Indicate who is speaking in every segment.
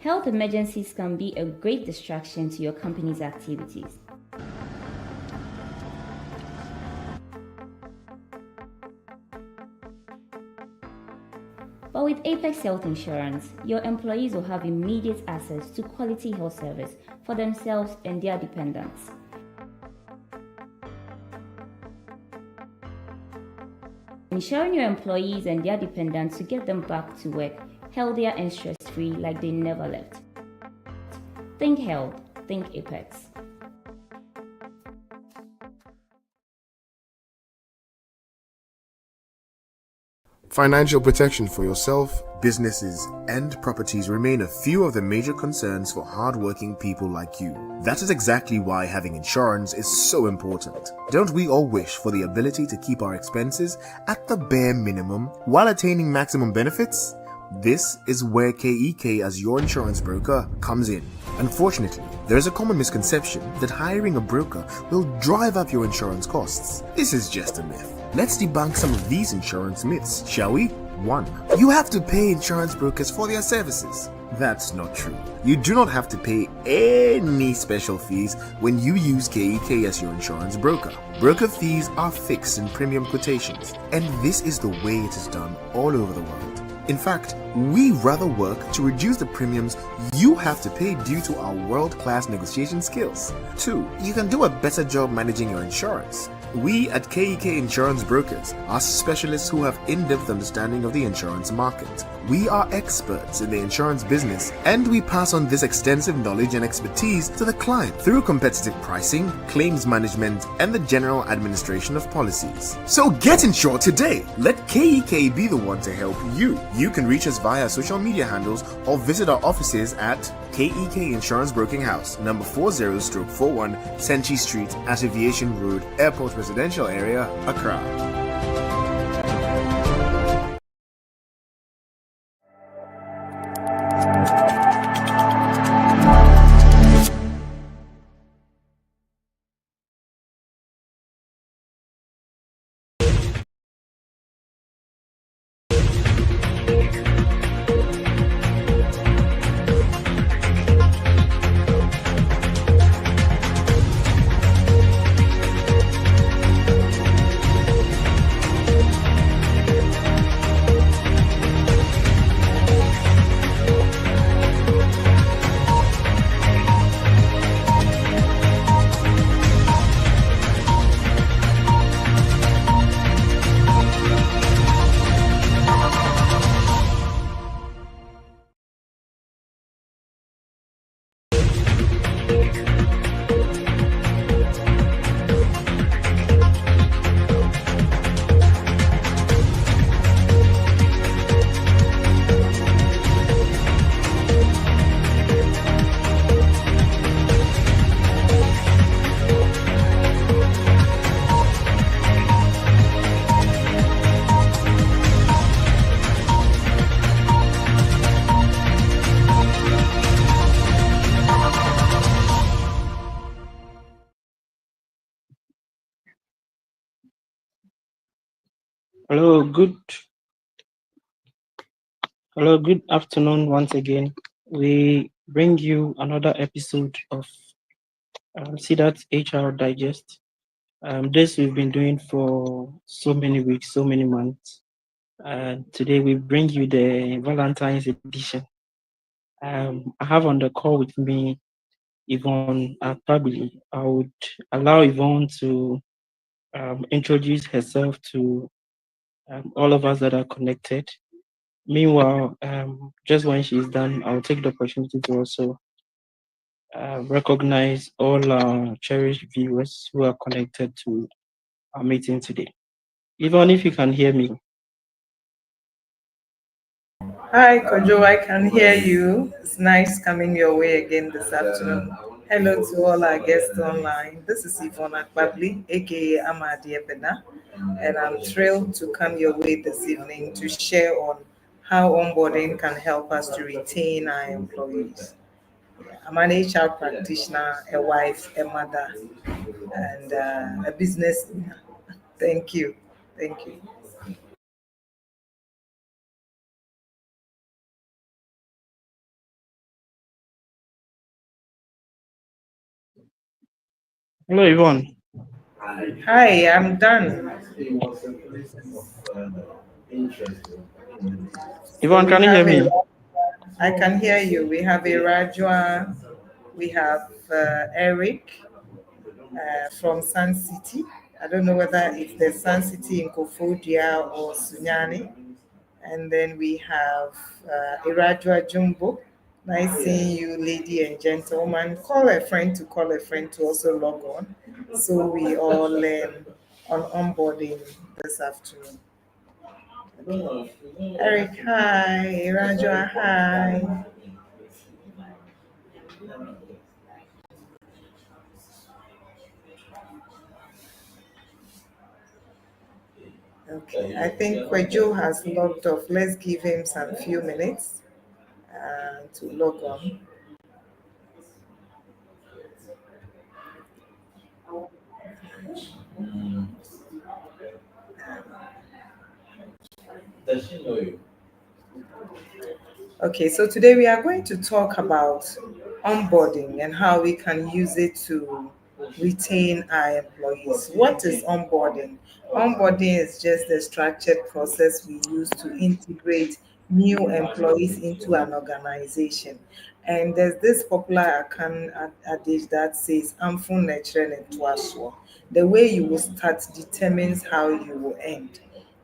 Speaker 1: Health emergencies can be a great distraction to your company's activities. But with Apex Health Insurance, your employees will have immediate access to quality health service for themselves and their dependents. Ensuring your employees and their dependents to get them back to work healthier and stress-free like they never left. Think health, think Apex.
Speaker 2: Financial protection for yourself, businesses, and properties remain a few of the major concerns for hardworking people like you. That is exactly why having insurance is so important. Don't we all wish for the ability to keep our expenses at the bare minimum while attaining maximum benefits? This is where KEK as your insurance broker comes in. Unfortunately, there is a common misconception that hiring a broker will drive up your insurance costs. This is just a myth. Let's debunk some of these insurance myths, shall we? 1. You have to pay insurance brokers for their services. That's not true. You do not have to pay any special fees when you use KEK as your insurance broker. Broker fees are fixed in premium quotations, and this is the way it is done all over the world. In fact, we rather work to reduce the premiums you have to pay due to our world-class negotiation skills. 2. You can do a better job managing your insurance. We at KEK Insurance Brokers are specialists who have in-depth understanding of the insurance market. We are experts in the insurance business, and we pass on this extensive knowledge and expertise to the client through competitive pricing, claims management, and the general administration of policies. So get insured today. Let KEK be the one to help you. You can reach us via social media handles or visit our offices at KEK Insurance Broking House, number 40/41 Senchi Street at Aviation Road, Airport Residential Area, Accra.
Speaker 3: Good afternoon once again. We bring you another episode of See That HR Digest. This we've been doing for so many weeks, so many months. Today we bring you the Valentine's edition. I have on the call with me Yvonne Akpabili. I would allow Yvonne to introduce herself to all of us that are connected. Meanwhile, just when she's done, I'll take the opportunity to also recognize all our cherished viewers who are connected to our meeting today. Even if you can hear me.
Speaker 4: Hi, Kojo, I can hear you. It's nice coming your way again this afternoon. Hello to all our guests online. This is Yvonne Akpabli, aka Amadi Ebena, and I'm thrilled to come your way this evening to share on how onboarding can help us to retain our employees. I'm an HR practitioner, a wife, a mother, and a business owner. Thank you. Thank you.
Speaker 3: Hello, Yvonne.
Speaker 4: Hi, I'm done. So
Speaker 3: Yvonne,
Speaker 4: we
Speaker 3: can you hear
Speaker 4: have a,
Speaker 3: me?
Speaker 4: I can hear you. We have a Rajwa, we have Eric from Sun City. I don't know whether it's the Sun City in Kofodia or Sunyani. And then we have Irajwa Jumbo. Nice seeing you, lady and gentleman. Call a friend to also log on. So we all learn on onboarding this afternoon. Eric, hi. Irajwa, hi. Okay, I think Kwejo has logged off. Let's give him some few minutes to log on. Okay, so today we are going to talk about onboarding and how we can use it to retain our employees. What is onboarding? Onboarding is just the structured process we use to integrate new employees into an organization. And there's this popular adage that says, "Amfun nechere ne tuaswo." The way you will start determines how you will end.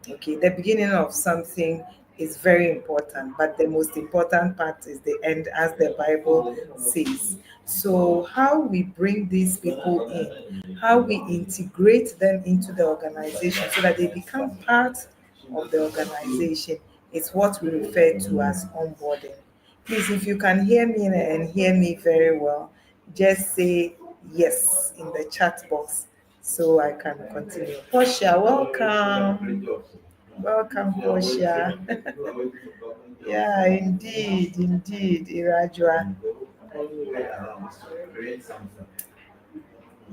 Speaker 4: Okay, the beginning of something is very important, but the most important part is the end, as the Bible says. So, how we bring these people in, how we integrate them into the organization so that they become part of the organization is what we refer to as onboarding. Please, if you can hear me and hear me very well, just say yes in the chat box so I can continue. Portia, welcome. Welcome, Portia. Yeah, indeed, Irajua.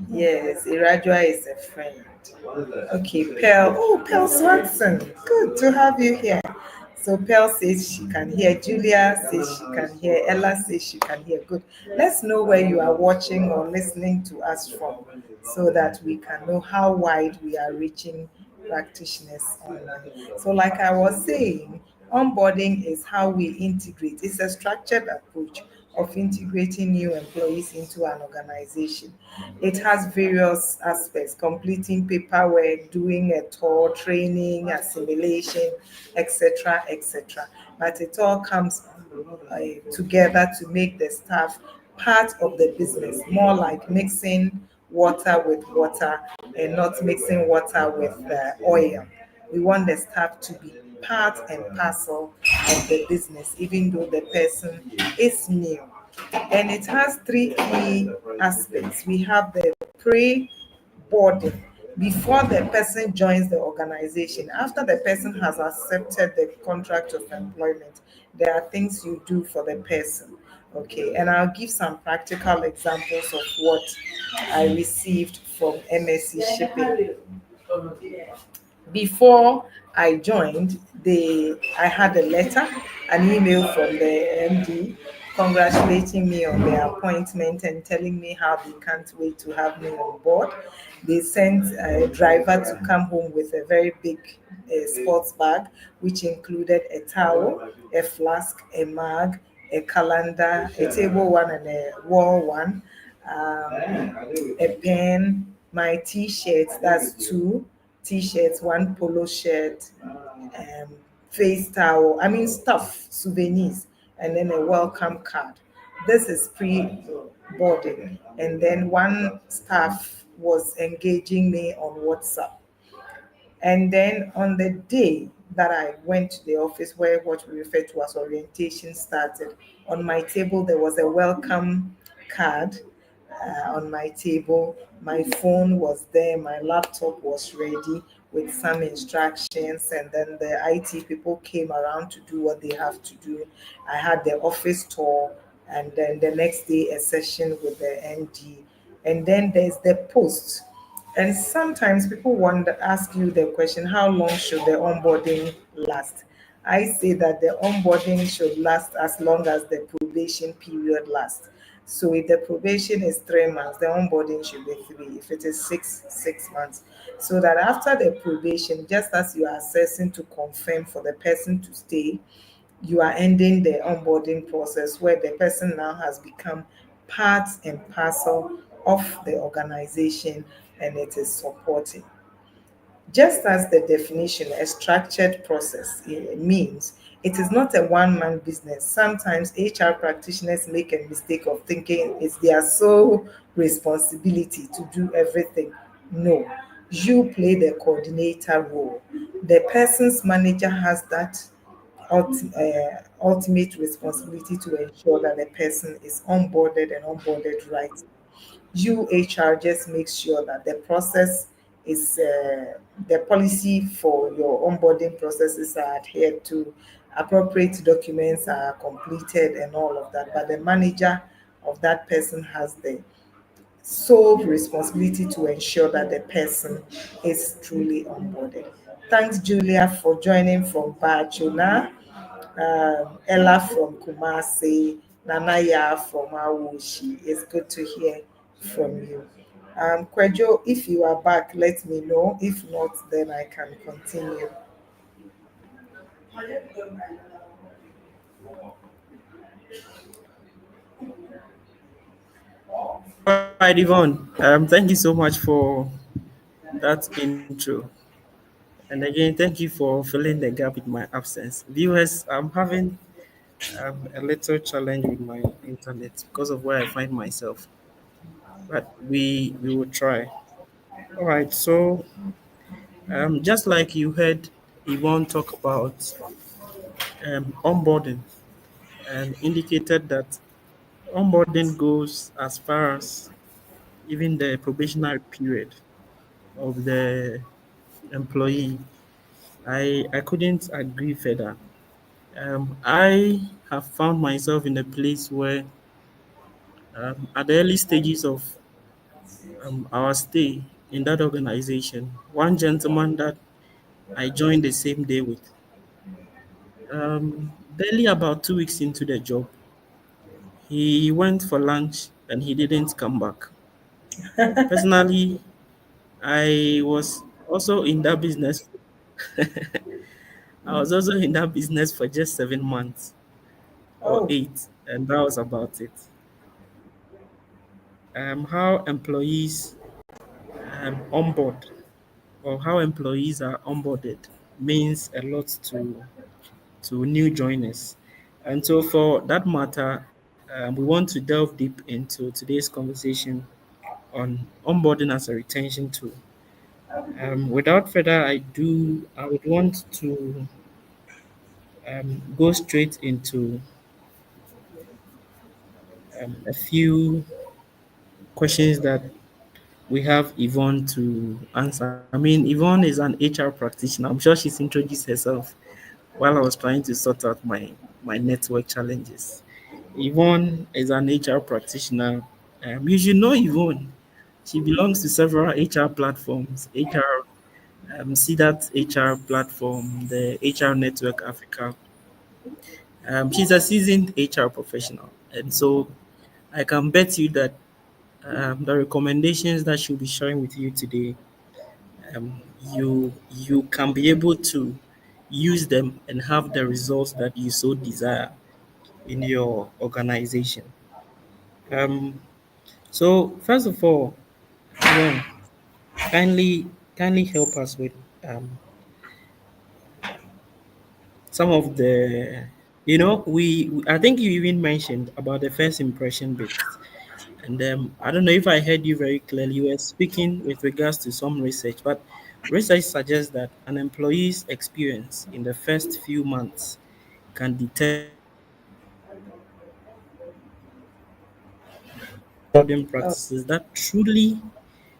Speaker 4: Yes, Irajua is a friend. Okay, Pearl. Oh, Pearl Swanson. Good to have you here. So Pearl says she can hear. Julia says she can hear. Ella says she can hear. Good. Let's know where you are watching or listening to us from so that we can know how wide we are reaching practitioners online. So, like I was saying, onboarding is how we integrate. It's a structured approach of integrating new employees into an organization. It has various aspects: completing paperwork, doing a tour, training, assimilation, etc., etc. But it all comes together to make the staff part of the business, more like mixing water with water and not mixing water with oil. We want the staff to be part and parcel of the business, even though the person is new. And it has three key aspects. We have the pre-boarding, before the person joins the organization. After the person has accepted the contract of employment, there are things you do for the person. Okay, and I'll give some practical examples of what I received from MSC Shipping. Before I joined, I had a letter, an email from the MD congratulating me on the appointment and telling me how they can't wait to have me on board. They sent a driver to come home with a very big sports bag, which included a towel, a flask, a mug, a calendar, a table one, and a wall one, a pen, my t-shirts, that's two t-shirts, one polo shirt, face towel, I mean stuff, souvenirs, and then a welcome card. This is pre-boarding. And then one staff was engaging me on WhatsApp. And then on the day that I went to the office where what we refer to as orientation started, on my table there was a welcome card on my table. My phone was there, my laptop was ready with some instructions, and then the IT people came around to do what they have to do. I had the office tour, and then the next day a session with the ND. And then there's the post. And sometimes people wonder, ask you the question, how long should the onboarding last? I say that the onboarding should last as long as the probation period lasts. So if the probation is 3 months, the onboarding should be three. If it is 6 months, so that after the probation, just as you are assessing to confirm for the person to stay, you are ending the onboarding process where the person now has become part and parcel of the organization and it is supporting. Just as the definition, a structured process means, it is not a one-man business. Sometimes HR practitioners make a mistake of thinking it's their sole responsibility to do everything. No, you play the coordinator role. The person's manager has that ultimate responsibility to ensure that the person is onboarded and onboarded right. UHR just makes sure that the process is the policy for your onboarding processes are adhered to, appropriate documents are completed, and all of that. But the manager of that person has the sole responsibility to ensure that the person is truly onboarded. Thanks, Julia, for joining from Barcelona, Ella from Kumasi, Nanaya from Awoshi. It's good to hear from you. Kwejo, if you are back, let me know. If not, then I can continue.
Speaker 3: All right, Yvonne. Thank you so much for that intro. And again, thank you for filling the gap with my absence. Viewers, I'm having a little challenge with my internet because of where I find myself, but we will try. All right, so just like you heard Yvonne talk about onboarding and indicated that onboarding goes as far as even the probationary period of the employee. I couldn't agree further. I have found myself in a place where, at the early stages of our stay in that organization, one gentleman that I joined the same day with, barely about 2 weeks into the job, he went for lunch and he didn't come back. Personally, I was also in that business. I was also in that business for just 7 months or
Speaker 4: Oh,
Speaker 3: 8, and that was about it. How employees onboard or how employees are onboarded means a lot to new joiners. And so, for that matter, we want to delve deep into today's conversation on onboarding as a retention tool. Without further ado, I would want to go straight into a few questions that we have Yvonne to answer. I mean, Yvonne is an HR practitioner. I'm sure she's introduced herself while I was trying to sort out my network challenges. Yvonne is an HR practitioner. You should know Yvonne. She belongs to several HR platforms, HR, see that HR platform, the HR Network Africa. She's a seasoned HR professional. And so I can bet you that the recommendations that she'll be sharing with you today, you can be able to use them and have the results that you so desire in your organization. Um, so first of all, Yvonne, kindly help us with some of the, I think you even mentioned about the first impression bit. And I don't know if I heard you very clearly. You were speaking with regards to some research, but research suggests that an employee's experience in the first few months can determine whether they will succeed in finding onboarding
Speaker 4: oh.
Speaker 3: practices that truly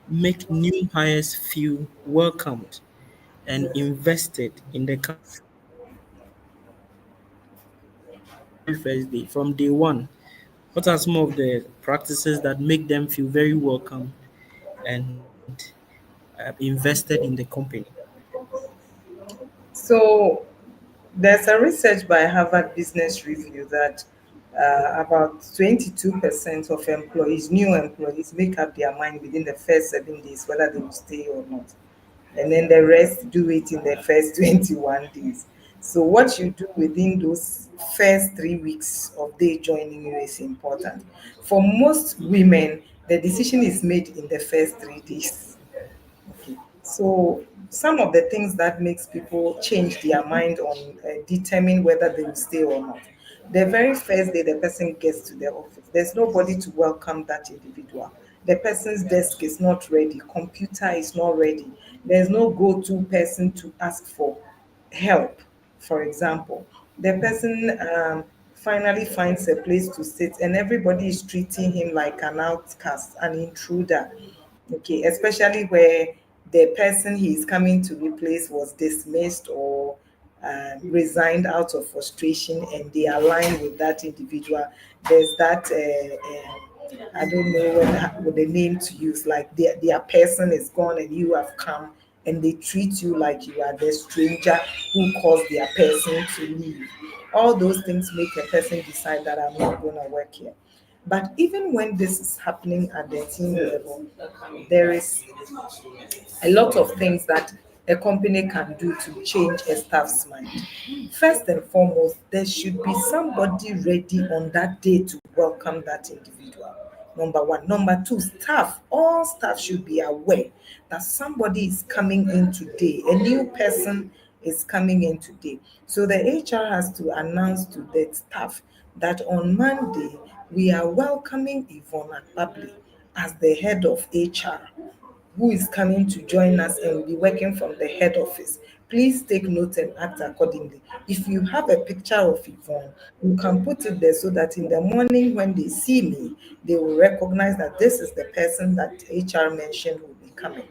Speaker 3: make new hires feel welcomed and invested in the company from the very first day, from day one. What are some of the practices that make them feel very welcomed and invested in the company?
Speaker 4: So there's a research by Harvard Business Review that About 22% of employees, new employees, make up their mind within the first 7 days whether they will stay or not. And then the rest do it in the first 21 days. So, what you do within those first 3 weeks of they joining you is important. For most women, the decision is made in the first 3 days. Okay. So some of the things that makes people change their mind on determine whether they will stay or not. The very first day the person gets to the office, there's nobody to welcome that individual. The person's desk is not ready, computer is not ready. There's no go-to person to ask for help. For example, the person finally finds a place to sit, and everybody is treating him like an outcast, an intruder. Okay, especially where the person he is coming to replace was dismissed or resigned out of frustration, and they align with that individual. There's that I don't know what the name to use, like their person is gone and you have come, and they treat you like you are the stranger who caused their person to leave. All those things make a person decide that I'm not going to work here. But even when this is happening at the team level, there is a lot of things that a company can do to change a staff's mind. First and foremost, there should be somebody ready on that day to welcome that individual. Number one. Number two, staff. All staff should be aware that somebody is coming in today. A new person is coming in today. So the HR has to announce to the staff that on Monday we are welcoming Yvonne Akpabli as the head of HR, who is coming to join us and will be working from the head office. Please take note and act accordingly. If you have a picture of Yvonne, you can put it there so that in the morning when they see me, they will recognize that this is the person that HR mentioned will be coming.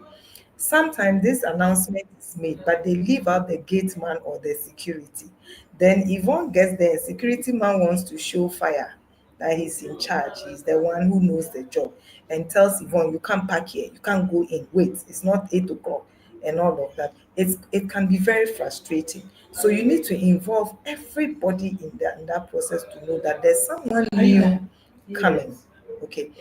Speaker 4: Sometimes this announcement is made, but they leave out the gate man or the security. Then Yvonne gets there, security man wants to show fire that he's in charge, he's the one who knows the job, and tells Yvonne, you can't park here, you can't go in, wait, it's not 8 o'clock, and all of that. It can be very frustrating. So you need to involve everybody in that process to know that there's someone new coming. Okay.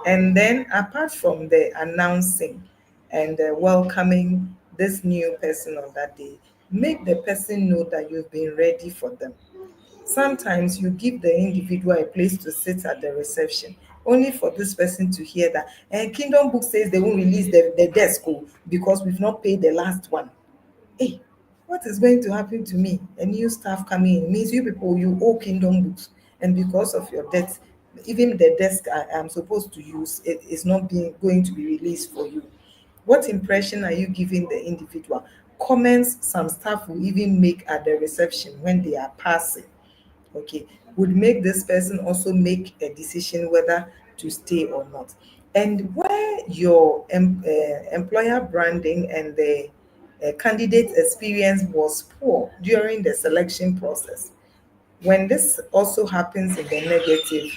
Speaker 4: And then apart from the announcing and welcoming this new person on that day, make the person know that you've been ready for them. Sometimes you give the individual a place to sit at the reception, only for this person to hear that Kingdom Book says they won't release the desk because we've not paid the last one. Hey, what is going to happen to me? A new staff coming in means you people, you owe Kingdom Books, and because of your debt, even the desk I am supposed to use it is not being going to be released for you. What impression are you giving the individual? Comments some staff will even make at the reception when they are passing, okay, would make this person also make a decision whether to stay or not. And where your employer branding and the candidate experience was poor during the selection process, when this also happens in the negative,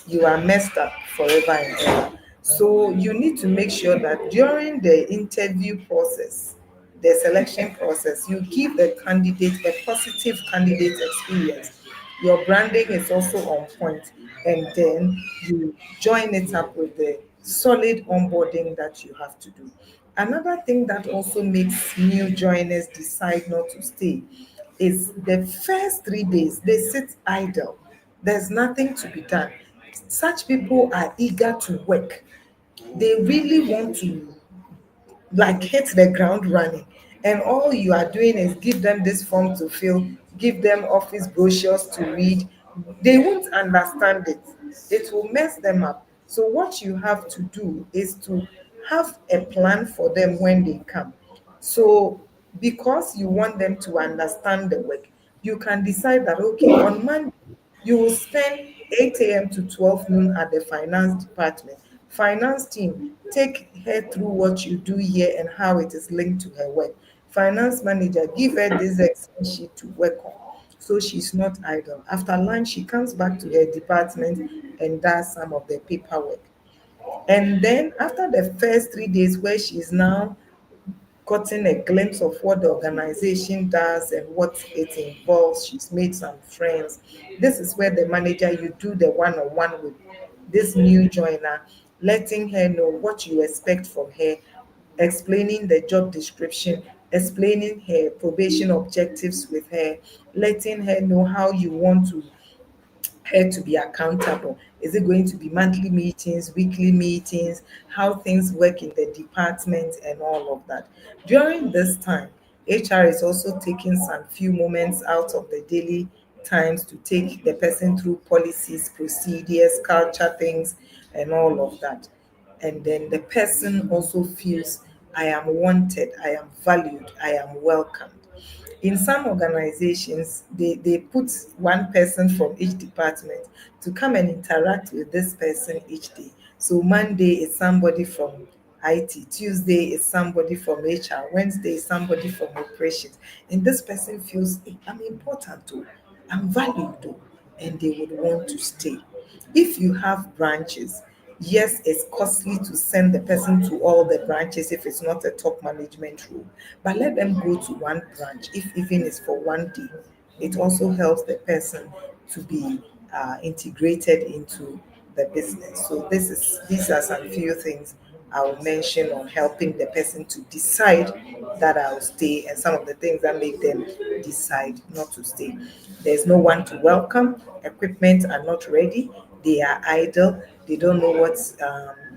Speaker 4: you are messed up forever and ever. So you need to make sure that during the interview process, the selection process, you give the candidate a positive candidate experience. Your branding is also on point, and then you join it up with the solid onboarding that you have to do. Another thing that also makes new joiners decide not to stay is the first 3 days they sit idle. There's nothing to be done. Such people are eager to work. They really want to like hit the ground running. And all you are doing is give them this form to fill, give them office brochures to read. They won't understand it. It will mess them up. So what you have to do is to have a plan for them when they come. So because you want them to understand the work, you can decide that okay, on Monday you will spend 8 a.m. to 12 noon at the finance department. Finance team, take her through what you do here and how it is linked to her work. Finance manager, give her this Excel sheet to work on so she's not idle. After lunch, she comes back to her department and does some of the paperwork. And then after the first 3 days, where she is now gotten a glimpse of what the organization does and what it involves. She's made some friends. This is where the manager, you do the one-on-one with this new joiner, letting her know what you expect from her, explaining the job description, explaining her probation objectives with her, letting her know how you want to her to be accountable. Is it going to be monthly meetings, weekly meetings, how things work in the department, and all of that? During this time, HR is also taking some few moments out of the daily times to take the person through policies, procedures, culture things, and all of that. And then the person also feels, I am wanted, I am valued, I am welcomed. In some organizations, they put one person from each department to come and interact with this person each day. So Monday is somebody from IT, Tuesday is somebody from HR, Wednesday is somebody from operations. And this person feels, "Hey, I'm important too, I'm valued too," and they would want to stay. If you have branches, yes, it's costly to send the person to all the branches if it's not a top management role, but let them go to one branch, if even it's for one day. It also helps the person to be integrated into the business. So these are some few things I will mention on helping the person to decide that I'll stay, and some of the things that make them decide not to stay. There's no one to welcome, equipment are not ready, they are idle, they don't know what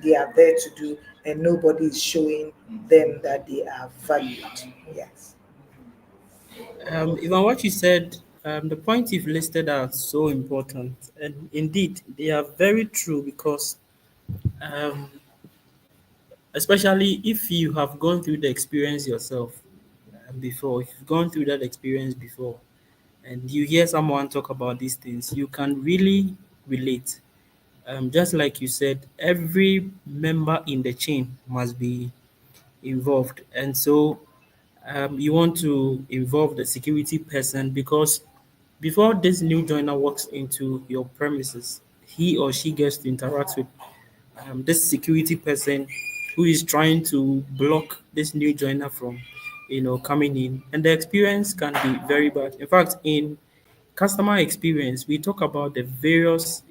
Speaker 4: they are there to do, and nobody is showing them that they are valued. Yes.
Speaker 3: Even what you said, the point you've listed are so important, and indeed they are very true because, um, especially if you have gone through the experience yourself before, if you've gone through that experience before, and you hear someone talk about these things, you can really relate. Just like you said, every member in the chain must be involved, and so you want to involve the security person because before this new joiner walks into your premises, he or she gets to interact with this security person who is trying to block this new joiner from, coming in, and the experience can be very bad. In fact, in customer experience, we talk about the various,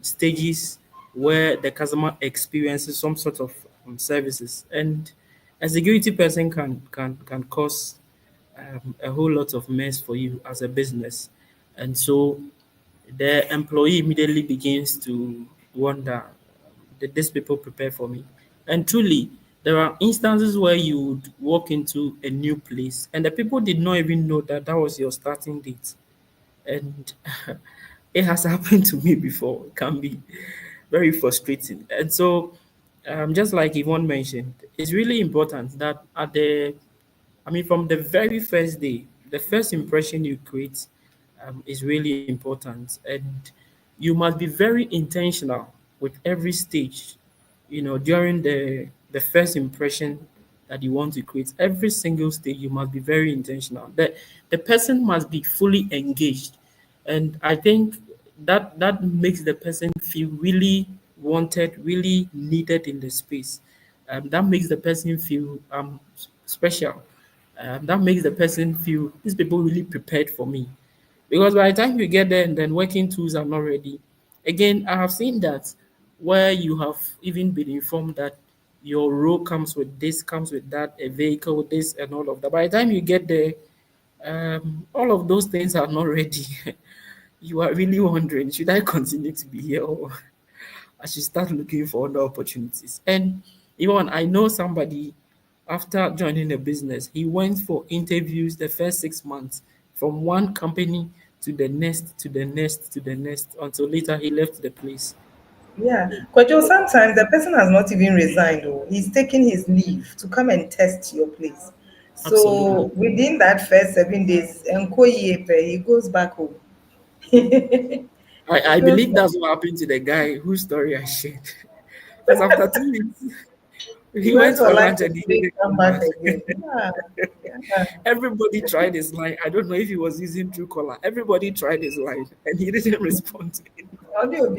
Speaker 3: stages where the customer experiences some sort of services, and a security person can cause a whole lot of mess for you as a business, and so the employee immediately begins to wonder, did these people prepare for me? And truly, there are instances where you would walk into a new place and the people did not even know that that was your starting date. And it has happened to me before. It can be very frustrating. And so, just like Yvonne mentioned, it's really important that from the very first day, the first impression you create is really important. And you must be very intentional with every stage, during the first impression that you want to create. Every single stage, you must be very intentional. The person must be fully engaged. And I think that makes the person feel really wanted, really needed in the space. That makes the person feel special. That makes the person feel these people really prepared for me. Because by the time you get there and then working tools are not ready, again, I have seen that where you have even been informed that your role comes with this, comes with that, a vehicle, this, and all of that. By the time you get there, all of those things are not ready. You are really wondering, should I continue to be here or I should start looking for other opportunities? And even I know somebody after joining a business, he went for interviews the first 6 months from one company to the next, to the next, to the next, until later he left the place.
Speaker 4: Yeah, Kojo, sometimes the person has not even resigned, or he's taking his leave to come and test your place.
Speaker 3: Absolutely.
Speaker 4: So within that first 7 days, he goes back home. He
Speaker 3: I
Speaker 4: goes
Speaker 3: believe
Speaker 4: back.
Speaker 3: that's what happened to the guy whose story I shared. Because after 2 weeks,
Speaker 4: He
Speaker 3: he
Speaker 4: went
Speaker 3: went
Speaker 4: for
Speaker 3: for
Speaker 4: lunch
Speaker 3: lunch
Speaker 4: and
Speaker 3: and he
Speaker 4: didn't
Speaker 3: didn't
Speaker 4: come
Speaker 3: come
Speaker 4: back
Speaker 3: back.
Speaker 4: again. Yeah, yeah.
Speaker 3: Everybody tried his line. I don't know if he was using Truecaller. Everybody tried his line and he didn't respond to it.
Speaker 4: Audio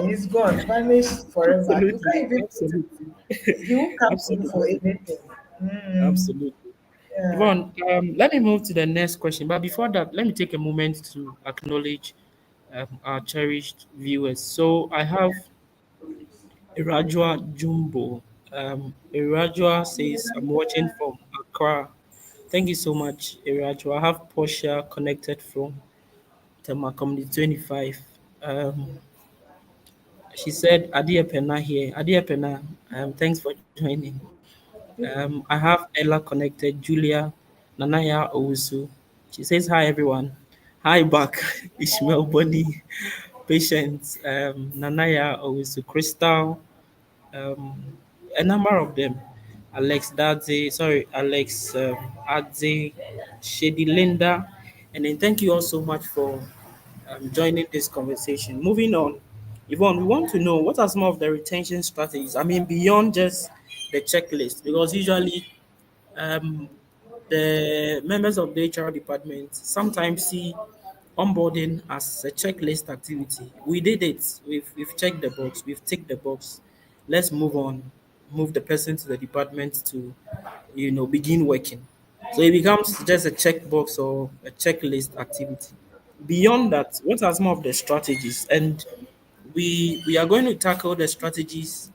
Speaker 4: he's gone, vanished forever. You can't
Speaker 3: Absolutely.
Speaker 4: even put it.
Speaker 3: Absolutely.
Speaker 4: He won't come in for
Speaker 3: Absolutely.
Speaker 4: anything.
Speaker 3: Absolutely.
Speaker 4: Yeah.
Speaker 3: Yvonne, let me move to the next question. But before that, let me take a moment to acknowledge our cherished viewers. So I have Irajua Jumbo. Irajua says, I'm watching from Accra. Thank you so much, Irajua. I have Portia connected from Tema Community 25. Um, she said, Adia Pena here. Adia Pena, thanks for joining. I have Ella connected, Julia, Nanaya Owusu. She says, hi, everyone. Hi, back, Ishmael Bonnie, Patience, Nanaya Owusu, Crystal, um, a number of them. Alex Adze, Shady Linda, and then thank you all so much for joining this conversation. Moving on, Yvonne, we want to know what are some of the retention strategies? I mean, beyond just the checklist, because usually um, the members of the HR department sometimes see onboarding as a checklist activity. We did it. We've checked the box. We've ticked the box. Let's move on. Move the person to the department to, begin working. So it becomes just a checkbox or a checklist activity. Beyond that, what are some of the strategies? And we are going to tackle the strategies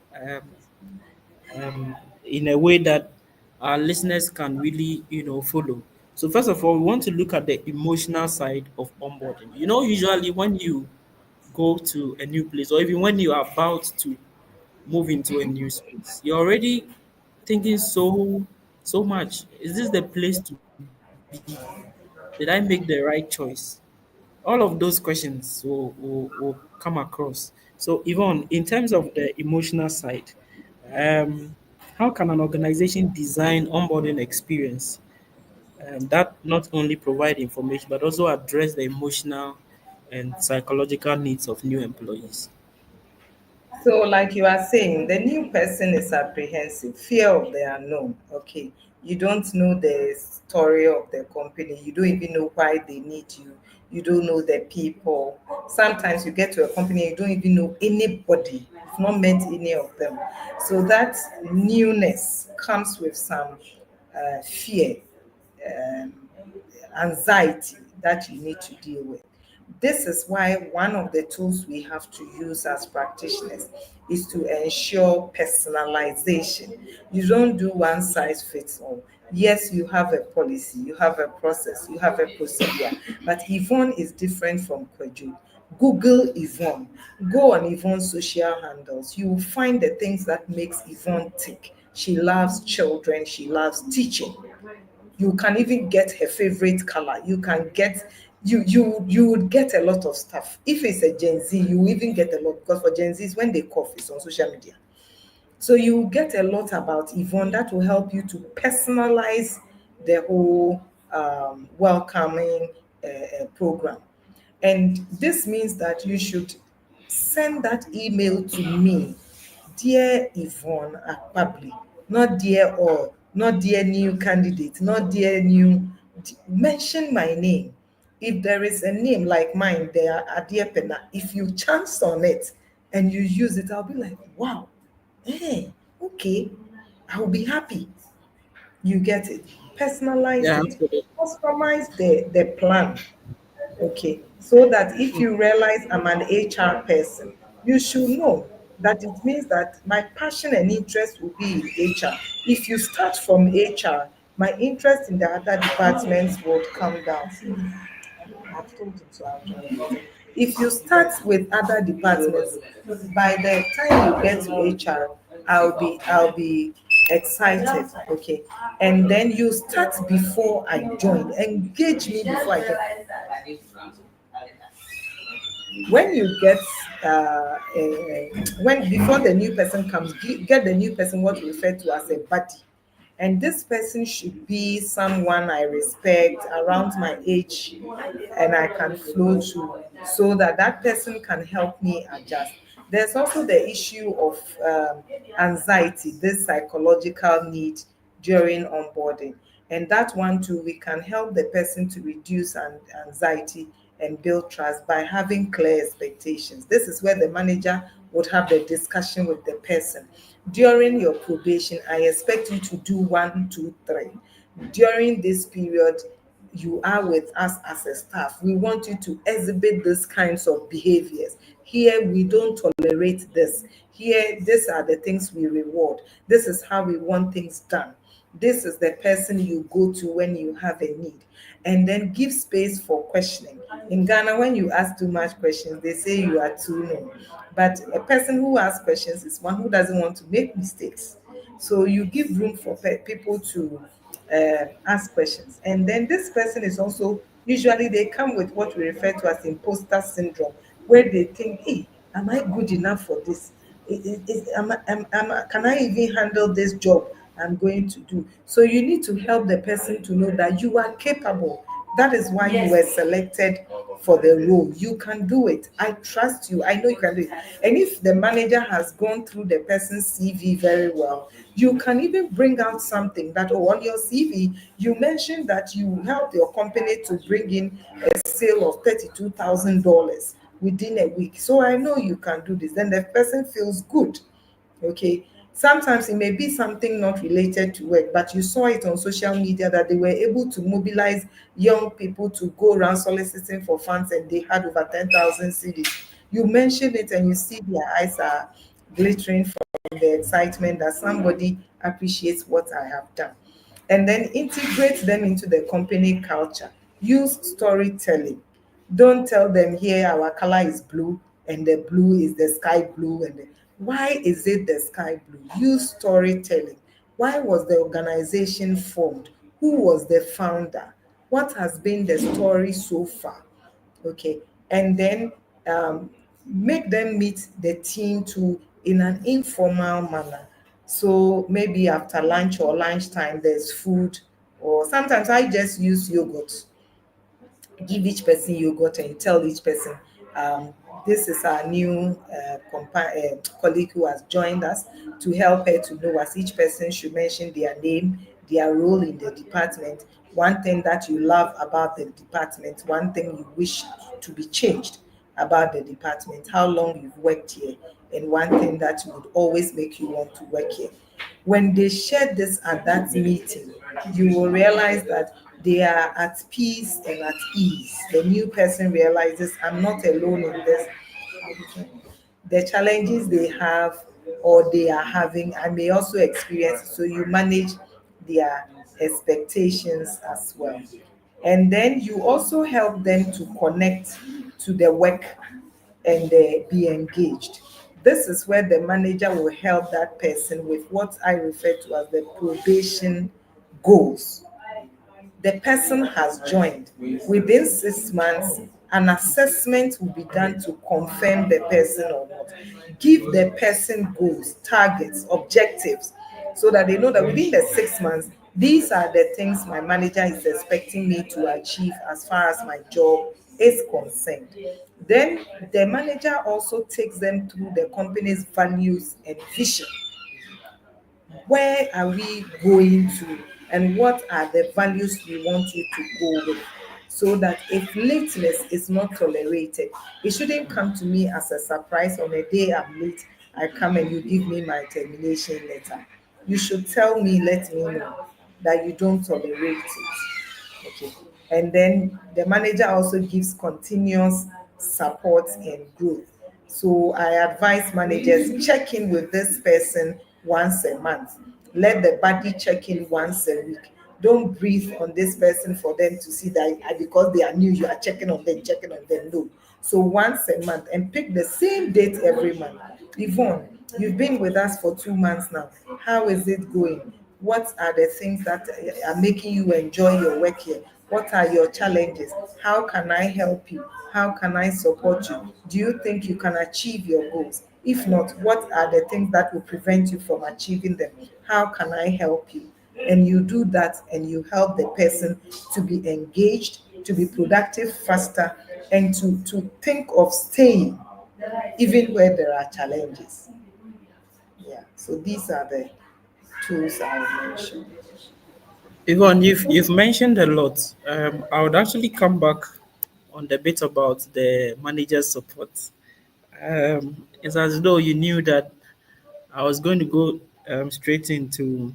Speaker 3: in a way that our listeners can really, follow. So first of all, we want to look at the emotional side of onboarding. Usually when you go to a new place or even when you are about to move into a new space, you're already thinking so much. Is this the place to be? Did I make the right choice? All of those questions will come across. So, Yvonne, in terms of the emotional side, um, how can an organization design onboarding experience that not only provide information but also address the emotional and psychological needs of new employees?
Speaker 4: So, like you are saying, the new person is apprehensive, fear of the unknown. Okay. You don't know the story of the company. You don't even know why they need you. You don't know the people. Sometimes you get to a company, you don't even know anybody. You've not met any of them. So that newness comes with some fear, um, anxiety that you need to deal with. This is why one of the tools we have to use as practitioners is to ensure personalization. You don't do one size fits all. Yes, you have a policy, you have a process, you have a procedure, but Yvonne is different from Kweju. Google Yvonne. Go on Yvonne's social handles. You will find the things that makes Yvonne tick. She loves children, she loves teaching. You can even get her favorite color. You can get you would get a lot of stuff. If it's a Gen Z, you even get a lot because for Gen Zs, when they cough, it's on social media. So you will get a lot about Yvonne that will help you to personalize the whole welcoming program. And this means that you should send that email to me, dear Yvonne Akpabli, not dear all, not dear new candidate, not dear new. Mention my name. If there is a name like mine there, Adia Pena, if you chance on it and you use it, I'll be like, wow, hey, okay, I'll be happy. You get it. Personalize
Speaker 3: Yeah,
Speaker 4: it.
Speaker 3: absolutely.
Speaker 4: Customize the plan. Okay. So that if you realize I'm an HR person, you should know that it means that my passion and interest will be in HR. If you start from HR, my interest in the other departments would come down. I've told him to I'll join it. If you start with other departments, by the time you get to HR, I'll be excited. Okay. And then you start before I join. Engage me before I join. When you get when before the new person comes, get the new person what we refer to as a buddy, and this person should be someone I respect around my age and I can flow to, so that that person can help me adjust. There's also the issue of anxiety, this psychological need during onboarding. And that one too, we can help the person to reduce anxiety and build trust by having clear expectations. This is where the manager would have the discussion with the person. During your probation, I expect you to do one, two, three. During this period, you are with us as a staff. We want you to exhibit these kinds of behaviors. Here, we don't tolerate this. Here, these are the things we reward. This is how we want things done. This is the person you go to when you have a need. And then give space for questioning. In Ghana, when you ask too much questions, they say you are too known. But a person who asks questions is one who doesn't want to make mistakes. So you give room for people to ask questions. And then this person is also, usually they come with what we refer to as imposter syndrome, where they think, hey, am I good enough for this? Can I even handle this job I'm going to do? So you need to help the person to know that you are capable. That is why you were selected for the role. You can do it. I trust you. I know you can do it. And if the manager has gone through the person's CV very well, you can even bring out something that, oh, on your CV, you mentioned that you helped your company to bring in a sale of $32,000 within a week. So I know you can do this. Then the person feels good. Okay. Sometimes it may be something not related to work, but you saw it on social media that they were able to mobilize young people to go around soliciting for funds and they had over 10,000 CDs. You mentioned it and you see their eyes are glittering from the excitement that somebody appreciates what I have done. And then integrate them into the company culture. Use storytelling. Don't tell them here our color is blue and the blue is the sky blue why is it the sky blue? Use storytelling. Why was the organization formed? Who was the founder? What has been the story so far? Okay. And then make them meet the team too in an informal manner. So maybe after lunch or lunchtime, there's food, or sometimes I just use yogurt, give each person yogurt and tell each person, um, this is our new colleague who has joined us, to help her to know, as each person should mention their name, their role in the department, one thing that you love about the department, one thing you wish to be changed about the department, how long you've worked here, and one thing that would always make you want to work here. When they share this at that meeting, you will realize that they are at peace and at ease. The new person realizes, I'm not alone in this. The challenges they have or they are having, I may also experience. So you manage their expectations as well. And then you also help them to connect to the work and be engaged. This is where the manager will help that person with what I refer to as the probation goals. The person has joined. Within 6 months, an assessment will be done to confirm the person or not. Give the person goals, targets, objectives, so that they know that within the 6 months, these are the things my manager is expecting me to achieve as far as my job is concerned. Then the manager also takes them through the company's values and vision. Where are we going to, and what are the values we want you to go with, so that if lateness is not tolerated, it shouldn't come to me as a surprise. On a day I'm late, I come and you give me my termination letter. You should tell me, let me know that you don't tolerate it. Okay. And then the manager also gives continuous support and growth. So I advise managers, check in with this person once a month. Let the body check in once a week. Don't breathe on this person for them to see that because they are new, you are checking on them, checking on them. No. So once a month, and pick the same date every month. Yvonne, you've been with us for 2 months now. How is it going? What are the things that are making you enjoy your work here? What are your challenges? How can I help you? How can I support you? Do you think you can achieve your goals? If not, what are the things that will prevent you from achieving them? How can I help you? And you do that and you help the person to be engaged, to be productive faster, and to think of staying even where there are challenges. Yeah, so these are the tools I mentioned.
Speaker 3: Yvonne, you've mentioned a lot. I would actually come back on the bit about the manager support. It's as though you knew that I was going to go straight into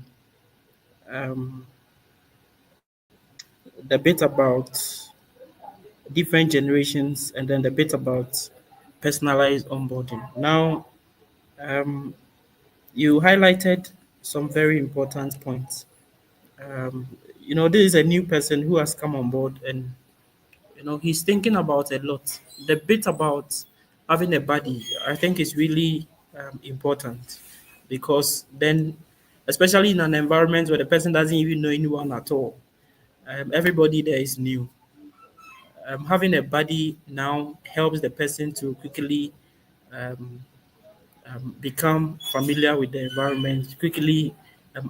Speaker 3: um, the bit about different generations and then the bit about personalized onboarding. Now, um, you highlighted some very important points. Um, this is a new person who has come on board, and he's thinking about a lot. The bit about having a buddy, I think, is really important because then, especially in an environment where the person doesn't even know anyone at all, everybody there is new. Having a buddy now helps the person to quickly um, become familiar with the environment, quickly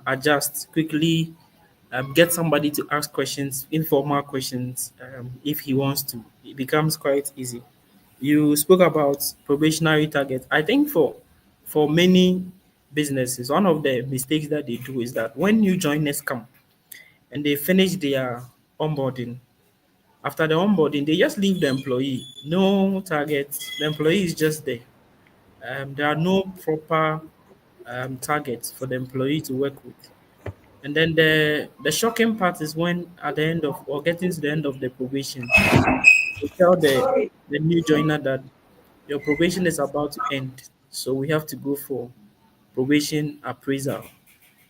Speaker 3: adjust, quickly get somebody to ask questions, informal questions, if he wants to. It becomes quite easy. You spoke about probationary targets. I think for many businesses, one of the mistakes that they do is that when new joiners come and they finish their onboarding, after the onboarding, they just leave the employee. No targets. The employee is just there. There are no proper targets for the employee to work with. And then the shocking part is when at the end of or getting to the end of the probation, they tell the new joiner that your probation is about to end. So we have to go for probation appraisal.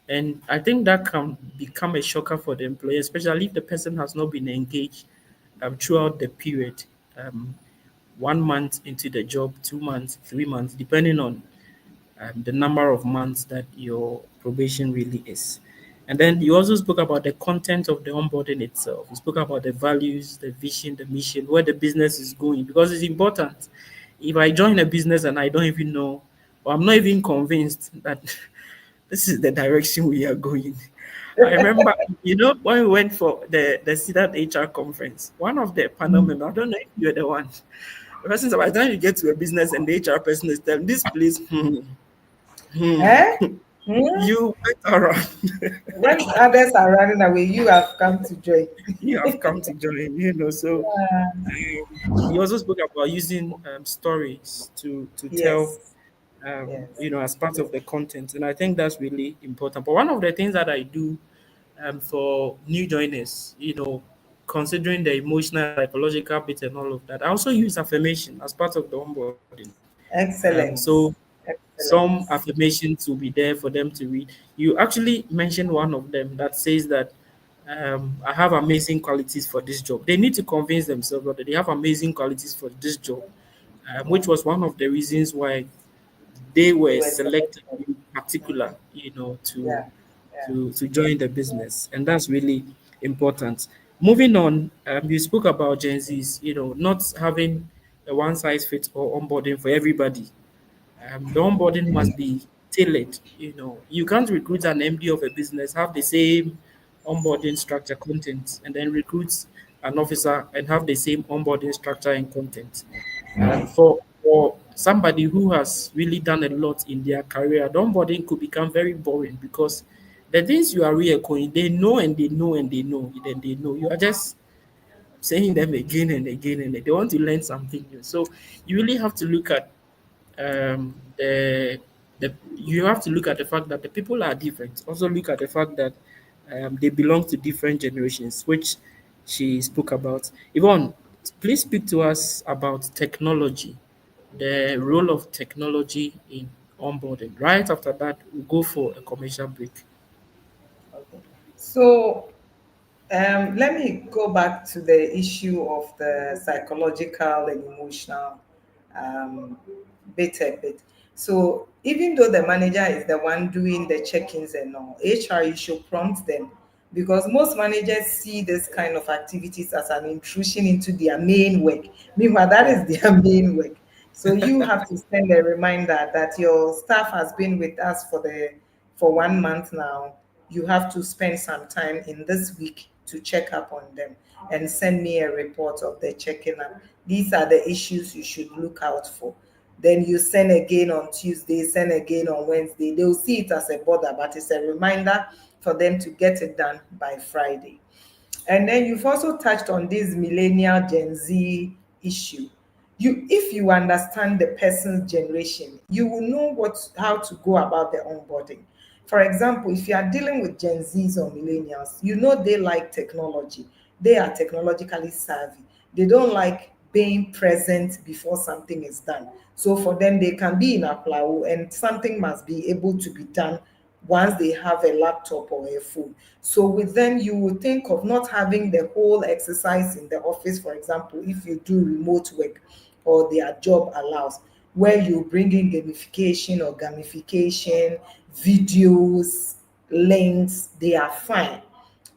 Speaker 3: And I think that can become a shocker for the employer, especially if the person has not been engaged throughout the period. 1 month into the job, 2 months, 3 months, depending on the number of months that your probation really is. And then you also spoke about the content of the onboarding itself. You spoke about the values, the vision, the mission, where the business is going, because it's important. If I join a business and I don't even know, or I'm not even convinced that this is the direction we are going. I remember, when we went for the CIDAT HR conference, one of the panel members, I don't know if you're the one, the person said, by the time you get to a business and the HR person is telling this place,
Speaker 4: Eh? Hmm?
Speaker 3: you went around.
Speaker 4: When others are running away, you have come to join.
Speaker 3: You have come to join, So he also spoke about using stories to tell,
Speaker 4: Yes, yes,
Speaker 3: as part of the content, and I think that's really important. But one of the things that I do for new joiners, considering the emotional, psychological bit and all of that, I also use affirmation as part of the onboarding. So
Speaker 4: excellence,
Speaker 3: some
Speaker 4: excellence.
Speaker 3: affirmations will be there for them to read. You actually mentioned one of them that says that I have amazing qualities for this job. They need to convince themselves that they have amazing qualities for this job, which was one of the reasons why they
Speaker 4: You
Speaker 3: were
Speaker 4: were
Speaker 3: selected
Speaker 4: selected.
Speaker 3: in particular,
Speaker 4: Yeah, yeah.
Speaker 3: to join the business, and that's really important. Moving on, you spoke about Gen Zs, not having a one size fits all onboarding for everybody. The onboarding must be tailored. You can't recruit an MD of a business, have the same onboarding structure, content, and then recruit an officer and have the same onboarding structure and content. For somebody who has really done a lot in their career, the onboarding could become very boring because the things you are re-echoing, they know and they know and they know, then they know. You are just saying them again and again and they want to learn something new. So you really have to look at the you have to look at the fact that the people are different. Also look at the fact that they belong to different generations, which she spoke about. Yvonne, please speak to us about technology, the role of technology in onboarding. Right after that, we'll go for a commercial break.
Speaker 4: Okay. So let me go back to the issue of the psychological and emotional um, bit a bit. So even though the manager is the one doing the check-ins and all, HR, you should prompt them because most managers see this kind of activities as an intrusion into their main work. Meanwhile, that
Speaker 3: Yeah.
Speaker 4: is their main work. So you have to send a reminder that your staff has been with us for 1 month now. You have to spend some time in this week to check up on them and send me a report of the checking up. These are the issues you should look out for. Then you send again on Tuesday, send again on Wednesday. They'll see it as a bother, but it's a reminder for them to get it done by Friday. And then you've also touched on this millennial Gen Z issue. if you understand the person's generation, you will know how to go about the onboarding. For example, if you are dealing with Gen Zs or millennials, you know they like technology. They are technologically savvy. They don't like being present before something is done. So for them, they can be in a plow and something must be able to be done once they have a laptop or a phone. So with them, you will think of not having the whole exercise in the office, for example, if you do remote work or their job allows, where you bring in gamification or gamification, videos, links, they are fine.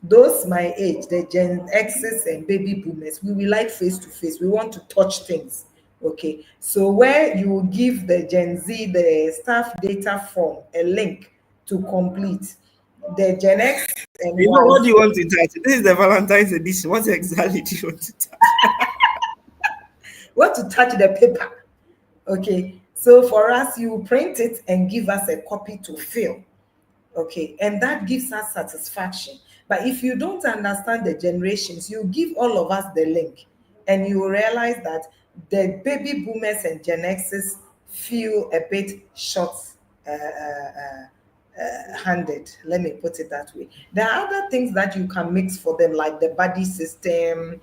Speaker 4: Those my age, the Gen X's and baby boomers, we will like face to face. We want to touch things. Okay. So where you give the Gen Z the staff data form, a link to complete, the Gen X and
Speaker 3: You know,
Speaker 4: Y
Speaker 3: what do
Speaker 4: Z,
Speaker 3: you want to touch? This is the Valentine's edition. What exactly do you want to touch?
Speaker 4: want to touch the paper. Okay. So for us, you print it and give us a copy to fill. Okay, and that gives us satisfaction. But if you don't understand the generations, you give all of us the link, and you will realize that the baby boomers and Gen X's feel a bit short handed. Let me put it that way. There are other things that you can mix for them, like the buddy system,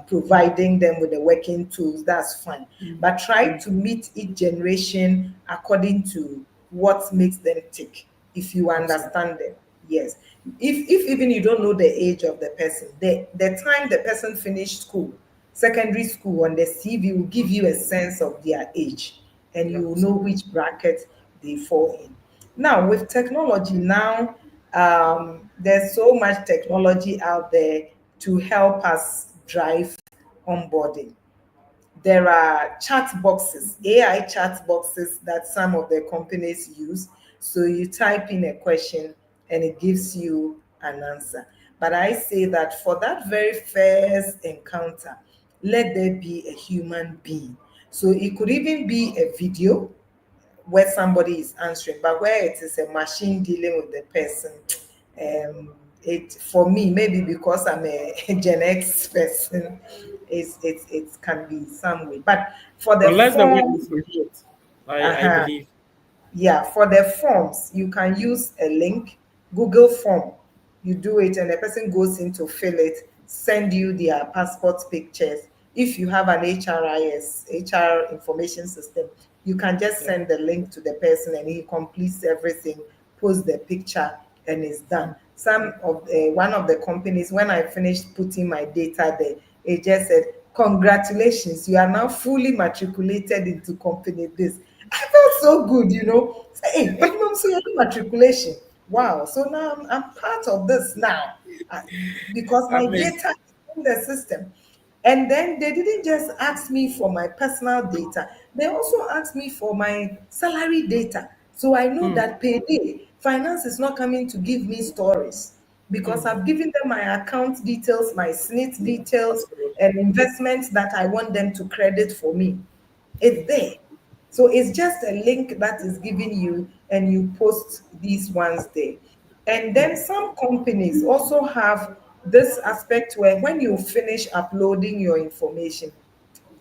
Speaker 4: providing them with the working tools. That's fine. But try to meet each generation according to what makes them tick. If you understand them, yes. If even you don't know the age of the person, the time the person finished school, secondary school, on the CV will give you a sense of their age, and you will know which bracket they fall in. Now, with technology, there's so much technology out there to help us drive onboarding. There are chat boxes, AI chat boxes that some of the companies use. So you type in a question and it gives you an answer. But I say that for that very first encounter, let there be a human being. So it could even be a video where somebody is answering, but where it is a machine dealing with the person, it for me, maybe because I'm a Gen X person, it can be some way. But for the
Speaker 3: Unless the word
Speaker 4: form,
Speaker 3: is remote, I
Speaker 4: uh-huh,
Speaker 3: believe.
Speaker 4: yeah, for the forms, you can use a link, Google form. You do it, and the person goes in to fill it, send you their passport pictures. If you have an HRIS, HR information system, you can just
Speaker 3: Yeah.
Speaker 4: send the link to the person and he completes everything, post the picture, and it's done. One of the companies, when I finished putting my data there, it just said, "Congratulations, you are now fully matriculated into company this." I felt so good, you know. Say, hey, and mom, so you're doing matriculation. Wow. So now I'm part of this now, uh, because my
Speaker 3: Amazing.
Speaker 4: data is in the system. And then they didn't just ask me for my personal data, they also asked me for my salary data. So I know that payday finance is not coming to give me stories, because I've given them my account details, my SNIT details,
Speaker 3: Absolutely.
Speaker 4: and investments that I want them to credit for me. It's there. So it's just a link that is given you, and you post these ones there. And then some companies also have this aspect where when you finish uploading your information,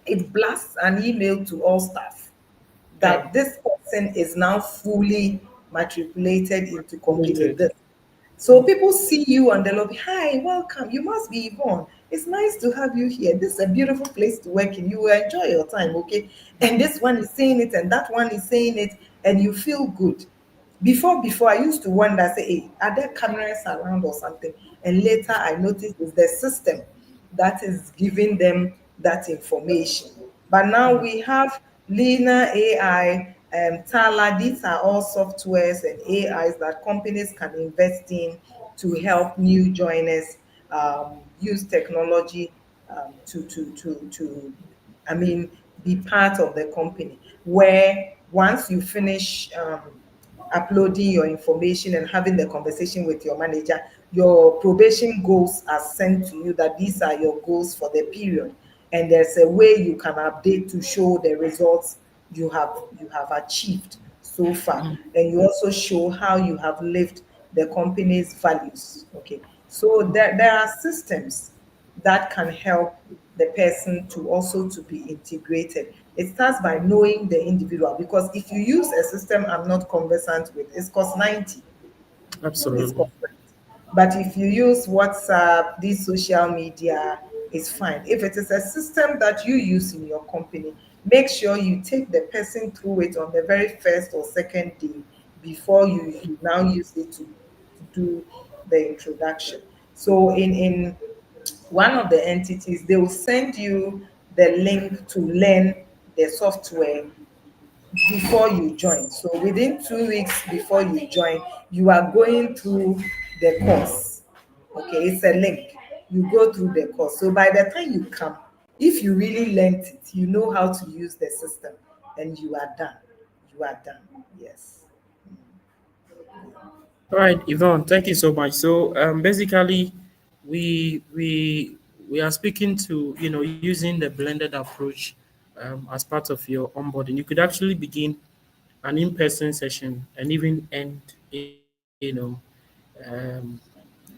Speaker 4: it blasts an email to all staff
Speaker 3: Yeah.
Speaker 4: that this person is now fully matriculated into company
Speaker 3: Noted.
Speaker 4: this. So people see you on the lobby. Hi, welcome. You must be Yvonne. It's nice to have you here. This is a beautiful place to work in. You will enjoy your time, okay? And this one is saying it, and that one is saying it, and you feel good. Before I used to wonder, say, hey, are there cameras around or something? And later I noticed it's the system that is giving them that information. But now we have Lena AI, Tala. These are all softwares and AIs that companies can invest in to help new joiners use technology to I mean, be part of the company. Where once you finish uploading your information and having the conversation with your manager, your probation goals are sent to you, that these are your goals for the period. And there's a way you can update to show the results you have achieved so far. And you also show how you have lived the company's values. Okay. So there are systems that can help the person to also to be integrated. It starts by knowing the individual, because if you use a system I'm not conversant with, it's cost 90. It's
Speaker 3: Absolutely.
Speaker 4: correct. But if you use WhatsApp, these social media, it's fine. If it is a system that you use in your company, make sure you take the person through it on the very first or second day before you now use it to do the introduction. So in one of the entities, they will send you the link to learn the software before you join. So within 2 weeks before you join, you are going through the course. Okay, it's a link. You go through the course. So by the time you come, if you really learned it, you know how to use the system, and you are done. You are done. Yes.
Speaker 3: All right, Yvonne, thank you so much. So basically, we are speaking to using the blended approach as part of your onboarding. You could actually begin an in-person session and even end, um,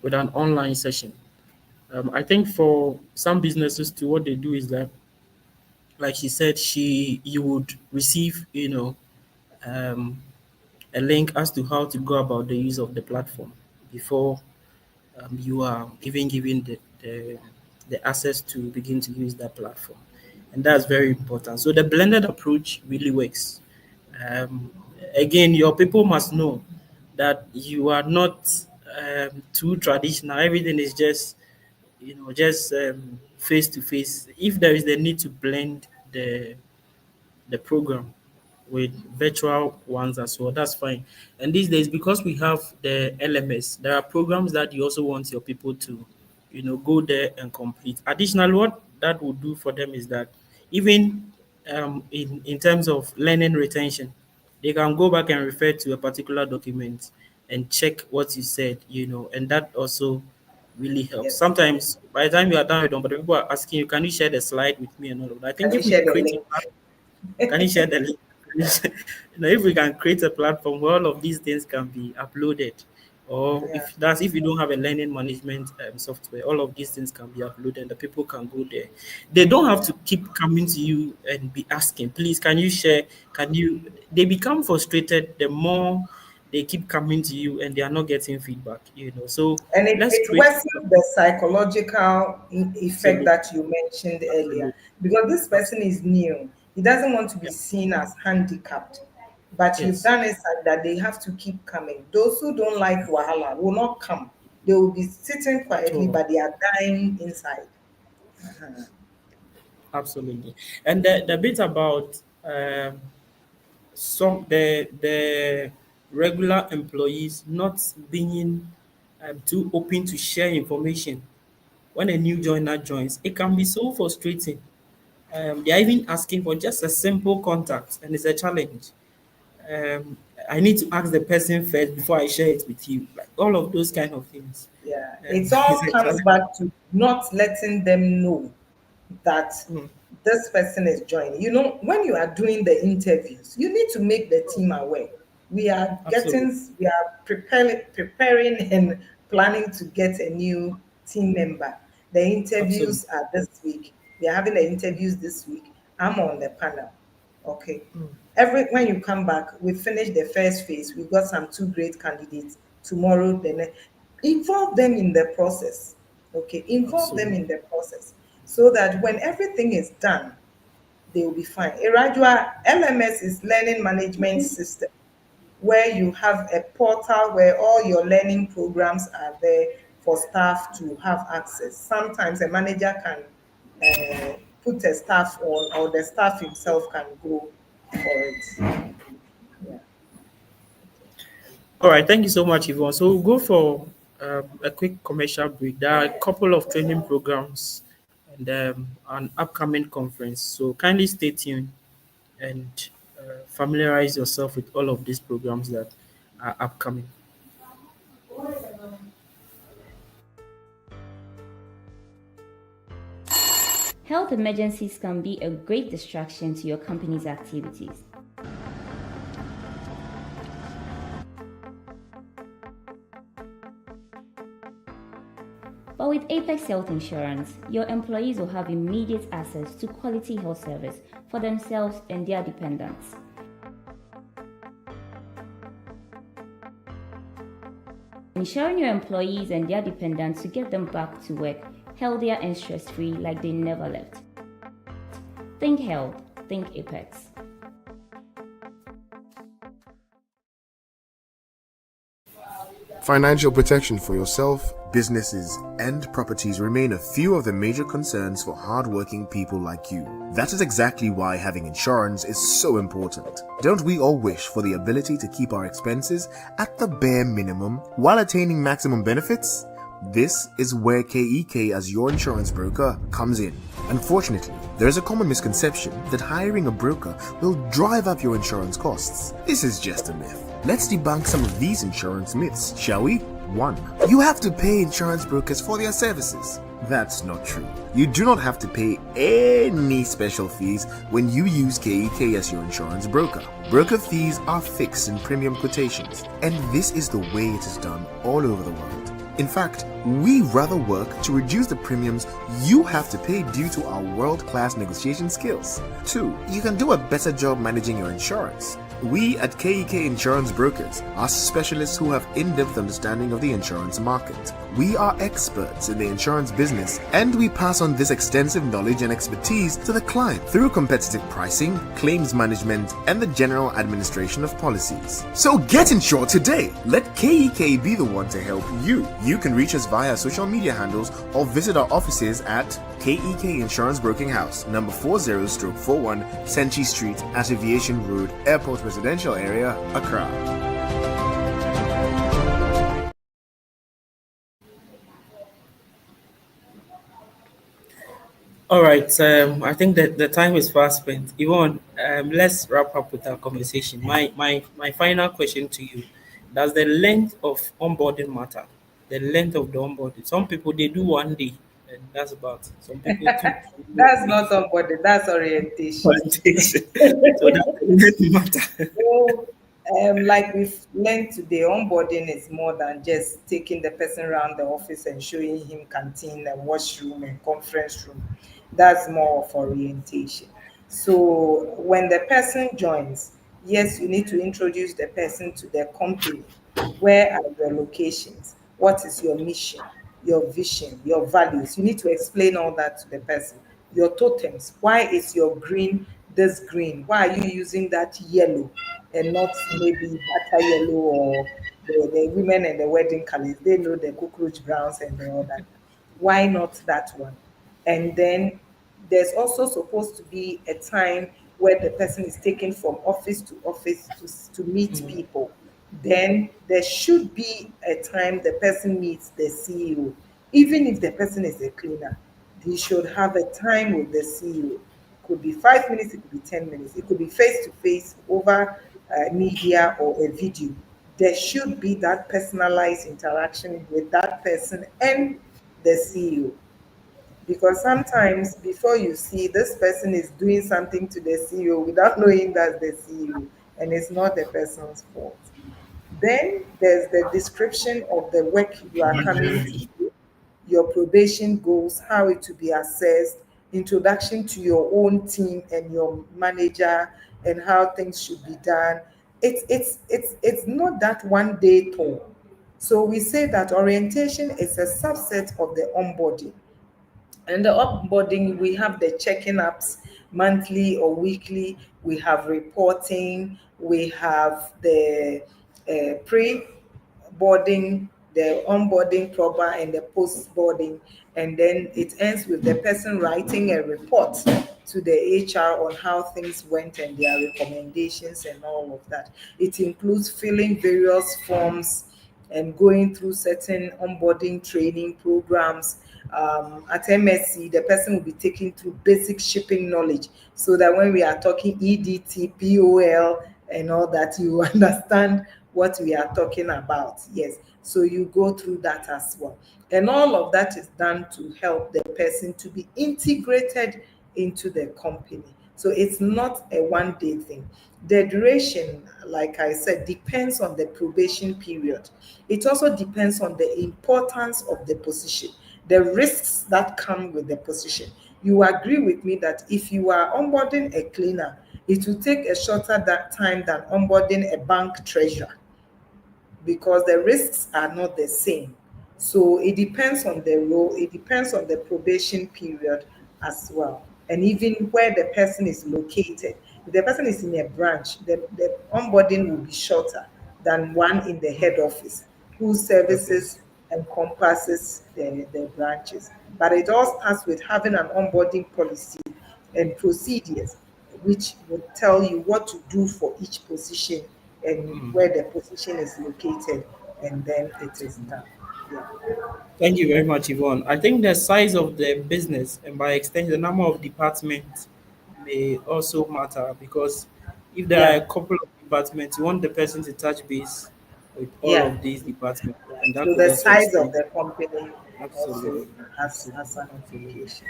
Speaker 3: with an online session. I think for some businesses too, what they do is that, like she said, you would receive um, a link as to how to go about the use of the platform before you are even given the access to begin to use that platform. And that's very important. So the blended approach really works. Um, Again, your people must know that you are not too traditional. Everything is just, just face to face. If there is the need to blend the program with virtual ones as well. That's fine. And these days, because we have the LMS, there are programs that you also want your people to, go there and complete. Additionally, what that will do for them is that even in terms of learning retention, they can go back and refer to a particular document and check what you said, and that also really helps.
Speaker 4: Yes.
Speaker 3: Sometimes by the time you are done with them, but people are asking you, can you share the slide with me and all of that? I think
Speaker 4: Can you
Speaker 3: if we
Speaker 4: share the
Speaker 3: create a
Speaker 4: link?
Speaker 3: can you share the link? If we can create a platform where all of these things can be uploaded, or
Speaker 4: Yeah.
Speaker 3: if you don't have a learning management software, all of these things can be uploaded and the people can go there. They don't have to keep coming to you and be asking, please, can you share? Can you? They become frustrated the more they keep coming to you and they are not getting feedback. So
Speaker 4: And
Speaker 3: let's
Speaker 4: it
Speaker 3: create
Speaker 4: worsens the psychological effect
Speaker 3: absolutely,
Speaker 4: that you mentioned earlier,
Speaker 3: absolutely,
Speaker 4: because this person
Speaker 3: absolutely.
Speaker 4: is new. He doesn't want to be
Speaker 3: Yeah.
Speaker 4: seen as handicapped. But you've
Speaker 3: Yes.
Speaker 4: done it such that they have to keep coming. Those who don't like Wahala will not come. They will be sitting
Speaker 3: At
Speaker 4: quietly,
Speaker 3: all.
Speaker 4: but they are dying inside.
Speaker 3: Absolutely. And the bit about some the regular employees not being too open to share information when a new joiner joins, it can be so frustrating. They are even asking for just a simple contact, and it's a challenge. Um, I need to ask the person first before I share it with you. Like all of those kind of things.
Speaker 4: Yeah, it all
Speaker 3: It's a
Speaker 4: comes
Speaker 3: challenge.
Speaker 4: back to not letting them know that
Speaker 3: Mm,
Speaker 4: this person is joining. You know, when you are doing the interviews, you need to make the team aware.
Speaker 3: absolutely.
Speaker 4: We are preparing and planning to get a new team member. The
Speaker 3: Absolutely.
Speaker 4: interviews are this week. We are having the interviews this week. I'm on the panel. Okay. Every when you come back, we finish the first phase. We've got some two great candidates. Tomorrow, involve them in the process. Okay, involve them
Speaker 3: Absolutely.
Speaker 4: in the process so that when everything is done, they will be fine. Irajua LMS is learning management system, where you have a portal where all your learning programs are there for staff to have access. Sometimes a manager can put a staff on, or the staff himself can go for it. Yeah.
Speaker 3: All right, thank you so much, Yvonne. So we'll go for a quick commercial break. There are a couple of training programs and an upcoming conference. So kindly stay tuned and familiarize yourself with all of these programs that are upcoming.
Speaker 1: Health emergencies can be a great distraction to your company's activities. But with Apex Health Insurance, your employees will have immediate access to quality health service for themselves and their dependents. Ensuring your employees and their dependents to get them back to work healthier and stress-free like they never left. Think health, think Apex.
Speaker 2: Financial protection for yourself, businesses, and properties remain a few of the major concerns for hardworking people like you. That is exactly why having insurance is so important. Don't we all wish for the ability to keep our expenses at the bare minimum while attaining maximum benefits? This is where KEK as your insurance broker comes in. Unfortunately, there is a common misconception that hiring a broker will drive up your insurance costs. This is just a myth. Let's debunk some of these insurance myths, shall we? 1. You have to pay insurance brokers for their services. That's not true. You do not have to pay any special fees when you use KEK as your insurance broker. Broker fees are fixed in premium quotations, and this is the way it is done all over the world. In fact, we rather work to reduce the premiums you have to pay due to our world-class negotiation skills. 2. You can do a better job managing your insurance. We at KEK Insurance Brokers are specialists who have in-depth understanding of the insurance market. We are experts in the insurance business, and we pass on this extensive knowledge and expertise to the client through competitive pricing, claims management, and the general administration of policies. So get insured today. Let KEK be the one to help you. You can reach us via social media handles or visit our offices at KEK Insurance Broking House, number 40/41 Senchi Street at Aviation Road, Airport Residential Area, Accra.
Speaker 3: All right. I think that the time is fast spent. Yvonne, let's wrap up with our conversation. My final question to you: does the length of onboarding matter? The length of the onboarding. Some people they do 1 day, and that's about it. Some people two.
Speaker 4: That's not onboarding, that's orientation.
Speaker 3: Orientation. So that doesn't matter.
Speaker 4: So, like we've learned today, onboarding is more than just taking the person around the office and showing him canteen and washroom and conference room. That's more of orientation. So when the person joins, yes, you need to introduce the person to the company. Where are your locations? What is your mission, your vision, your values? You need to explain all that to the person. Your totems. Why is your green this green? Why are you using that yellow and not maybe butter yellow or the women and the wedding colors? They know the cockroach browns and the all that. Why not that one? And then there's also supposed to be a time where the person is taken from office to office to meet people. Then there should be a time the person meets the CEO. Even if the person is a cleaner, he should have a time with the CEO. Could be 5 minutes, it could be 10 minutes, it could be face to face over media or a video. There should be that personalized interaction with that person and the CEO, because sometimes before you see this person is doing something to the CEO without knowing that's the CEO, and it's not the person's fault. Then there's the description of the work you are coming to do, your probation goals, how it to be assessed, introduction to your own team and your manager, and how things should be done. It's not that 1 day tour. So we say that orientation is a subset of the onboarding. And the onboarding, we have the checking ups monthly or weekly, we have reporting, we have the pre boarding, the onboarding proper, and the post boarding. And then it ends with the person writing a report to the HR on how things went and their recommendations and all of that. It includes filling various forms and going through certain onboarding training programs. At MSc, the person will be taken through basic shipping knowledge so that when we are talking EDT, POL, and all that, you understand what we are talking about. Yes, so you go through that as well. And all of that is done to help the person to be integrated into the company. So it's not a 1 day thing. The duration, like I said, depends on the probation period. It also depends on the importance of the position. the risks that come with the position. You agree with me that if you are onboarding a cleaner, it will take a shorter time than onboarding a bank treasurer, because the risks are not the same. So it depends on the role, it depends on the probation period as well, and even where the person is located. If the person is in a branch, the onboarding will be shorter than one in the head office, whose
Speaker 3: Okay.
Speaker 4: services encompasses the branches. But it all starts with having an onboarding policy and procedures which will tell you what to do for each position and where the position is located, and then it is done. Yeah.
Speaker 3: Thank you very much, Yvonne. I think the size of the business and by extension the number of departments may also matter because if there are
Speaker 4: Yeah.
Speaker 3: a couple of departments, you want the person to touch base with all
Speaker 4: Yeah.
Speaker 3: of these departments,
Speaker 4: Yeah.
Speaker 3: and that
Speaker 4: So
Speaker 3: could
Speaker 4: the
Speaker 3: also
Speaker 4: size of
Speaker 3: explain.
Speaker 4: the company also
Speaker 3: Absolutely,
Speaker 4: has
Speaker 3: absolutely,
Speaker 4: an
Speaker 3: absolutely,
Speaker 4: implication.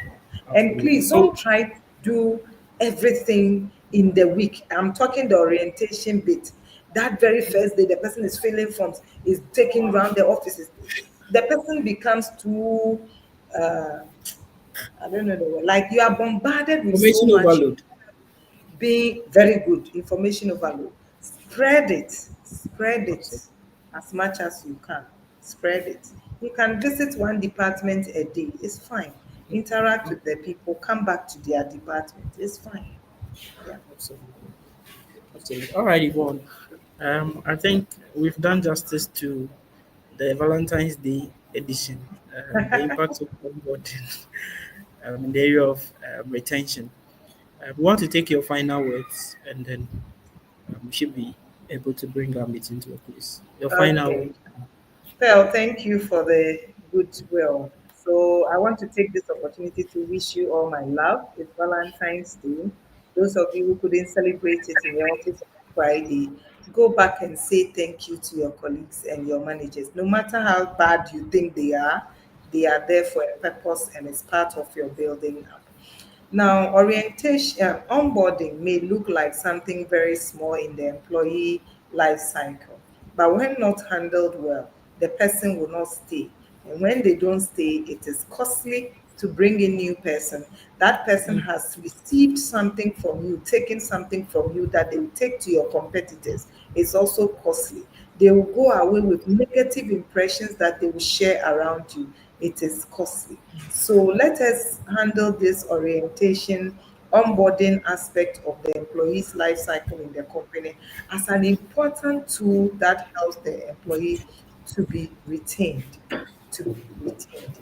Speaker 4: And
Speaker 3: absolutely.
Speaker 4: please
Speaker 3: So,
Speaker 4: don't try to do everything in the week. I'm talking the orientation bit. That very first day, the person is filling forms, is taking around the offices. The person becomes too, uh, I don't know the word, like you are bombarded with so
Speaker 3: information
Speaker 4: much,
Speaker 3: overload.
Speaker 4: being very good information overload. Spread it
Speaker 3: Absolutely,
Speaker 4: as much as you can. Spread it. You can visit one department a day, it's fine. Interact with the people, come back to their department, it's fine. Yeah.
Speaker 3: absolutely, absolutely. All right, Yvonne. I think we've done justice to the Valentine's Day edition, the impact of onboarding in the area of retention. We want to take your final words and then we should be able to bring our meeting to a close. Your final
Speaker 4: Okay.
Speaker 3: word.
Speaker 4: Well, thank you for the goodwill. So I want to take this opportunity to wish you all my love. It's Valentine's Day. Those of you who couldn't celebrate it in your office on Friday, go back and say thank you to your colleagues and your managers. No matter how bad you think they are there for a purpose and it's part of your building up. Now, orientation, onboarding may look like something very small in the employee life cycle, but when not handled well, the person will not stay. And when they don't stay, it is costly to bring in new person. That person has received something from you, taken something from you that they will take to your competitors. It's also costly. They will go away with negative impressions that they will share around you. It is costly. So let us handle this orientation, onboarding aspect of the employee's life cycle in the company as an important tool that helps the employee to be retained. To be retained.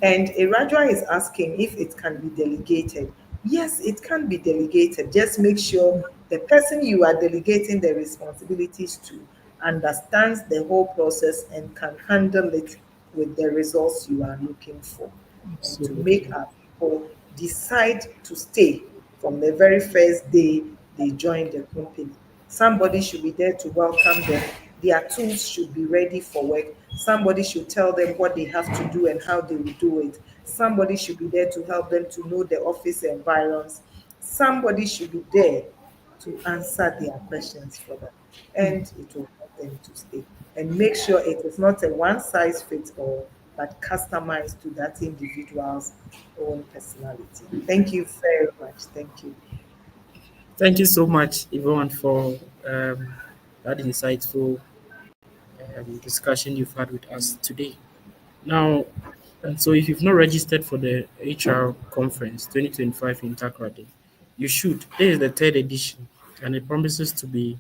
Speaker 4: And Irajwa is asking if it can be delegated. Yes, it can be delegated. Just make sure the person you are delegating the responsibilities to understands the whole process and can handle it with the results you are looking for, and to make
Speaker 3: Absolutely.
Speaker 4: our people decide to stay from the very first day they join the company. Somebody should be there to welcome them. Their tools should be ready for work. Somebody should tell them what they have to do and how they will do it. Somebody should be there to help them to know the office environs. Somebody should be there to answer their questions for them, and it will help them to stay. And make sure it is not a one size fits all, but customized to that individual's own personality. Thank you very much. Thank you.
Speaker 3: Thank you so much, Yvonne, for that insightful discussion you've had with us today. Now, and so if you've not registered for the HR conference 2025 in Takoradi, you should. This is the third edition, and it promises to be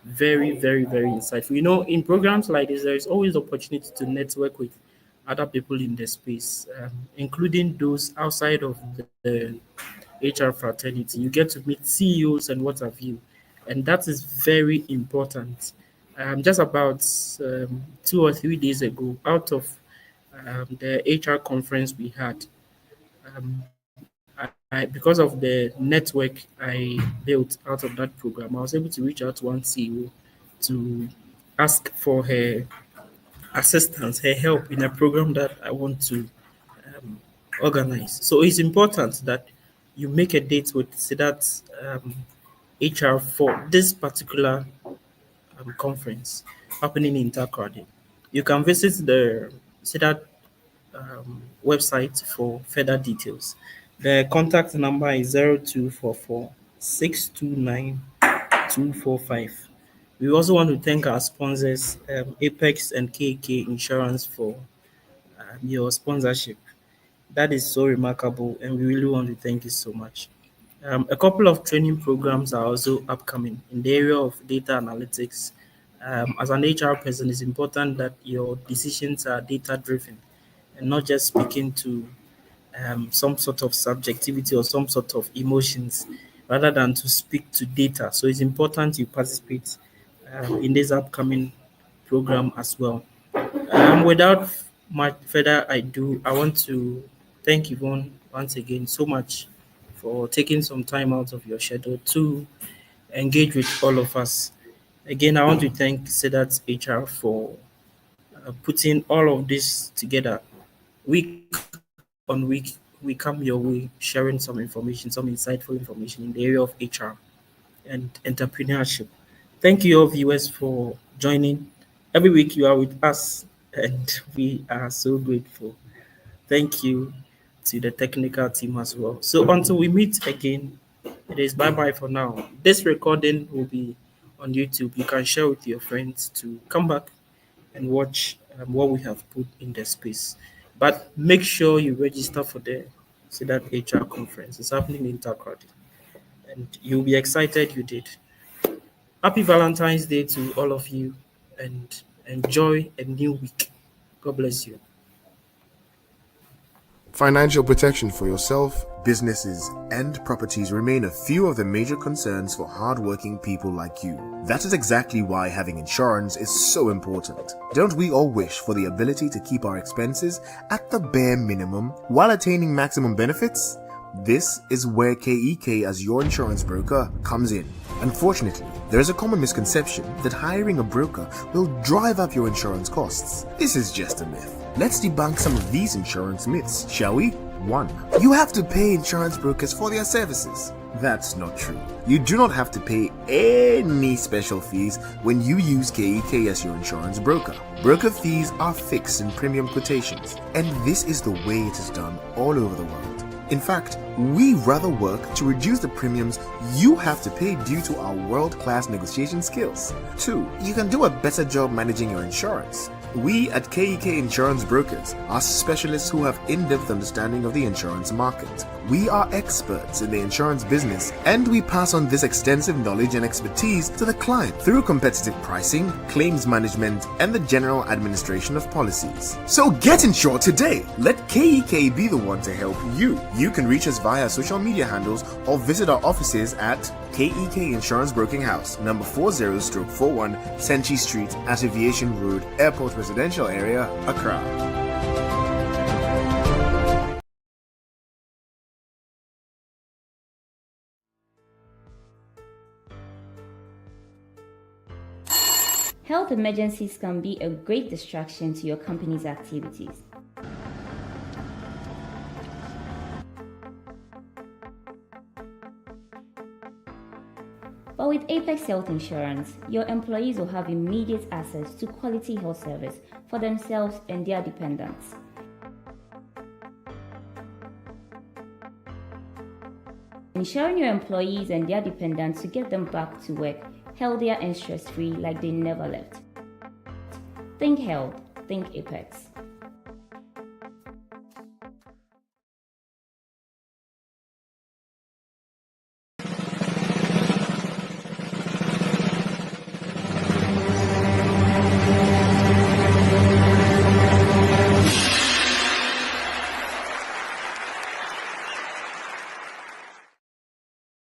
Speaker 3: very, very, very insightful. You know, in programs like this, there is always opportunity to network with other people in the space, including those outside of the HR fraternity. You get to meet CEOs and what have you, and that is very important. Just about 2 or 3 days ago, out of the HR conference we had, because of the network I built out of that program, I was able to reach out to one CEO to ask for her assistance, her help in a program that I want to um, organize. So it's important that you make a date with SIDAT HR for this particular conference happening in Takoradi. You can visit the SIDAT website for further details. The contact number is 0244 629 245. We also want to thank our sponsors, Apex and KK Insurance, for your sponsorship. That is so remarkable, and we really want to thank you so much. A couple of training programs are also upcoming in the area of data analytics. As an HR person, it's important that your decisions are data driven and not just speaking to some sort of subjectivity or some sort of emotions rather than to speak to data. So it's important you participate in this upcoming program as well. Without much further ado, I want to thank Yvonne once again so much for taking some time out of your schedule to engage with all of us. Again, I want to thank Sedat HR for putting all of this together. Week on week, we come your way sharing some information, some insightful information in the area of HR and entrepreneurship. Thank you, all viewers, for joining. Every week you are with us, and we are so grateful. Thank you to the technical team as well. So until we meet again, it is bye bye for now. This recording will be on YouTube. You can share with your friends to come back and watch what we have put in the space. But make sure you register for the that HR conference. It's happening in Takoradi, and you'll be excited you did. Happy Valentine's Day to all of you, and enjoy a new week. God bless you.
Speaker 2: Financial protection for yourself, businesses, and properties remain a few of the major concerns for hardworking people like you. That is exactly why having insurance is so important. Don't we all wish for the ability to keep our expenses at the bare minimum while attaining maximum benefits? This is where KEK as your insurance broker comes in. Unfortunately, there is a common misconception that hiring a broker will drive up your insurance costs. This is just a myth. Let's debunk some of these insurance myths, shall we? 1. You have to pay insurance brokers for their services. That's not true. You do not have to pay any special fees when you use KEK as your insurance broker. Broker fees are fixed in premium quotations, and this is the way it is done all over the world. In fact, we rather work to reduce the premiums you have to pay due to our world-class negotiation skills. 2. You can do a better job managing your insurance. We at KEK Insurance Brokers are specialists who have in-depth understanding of the insurance market. We are experts in the insurance business, and we pass on this extensive knowledge and expertise to the client through competitive pricing, claims management, and the general administration of policies. So get insured today. Let KEK be the one to help you. You can reach us via social media handles or visit our offices at KEK Insurance Broking House, number 40/41 Senchi Street at Aviation Road, Airport Residential Area, Accra.
Speaker 1: Health emergencies can be a great distraction to your company's activities. But with Apex Health Insurance, your employees will have immediate access to quality health service for themselves and their dependents. Ensuring your employees and their dependents to get them back to work healthier and stress-free like they never left. Think health, think Apex.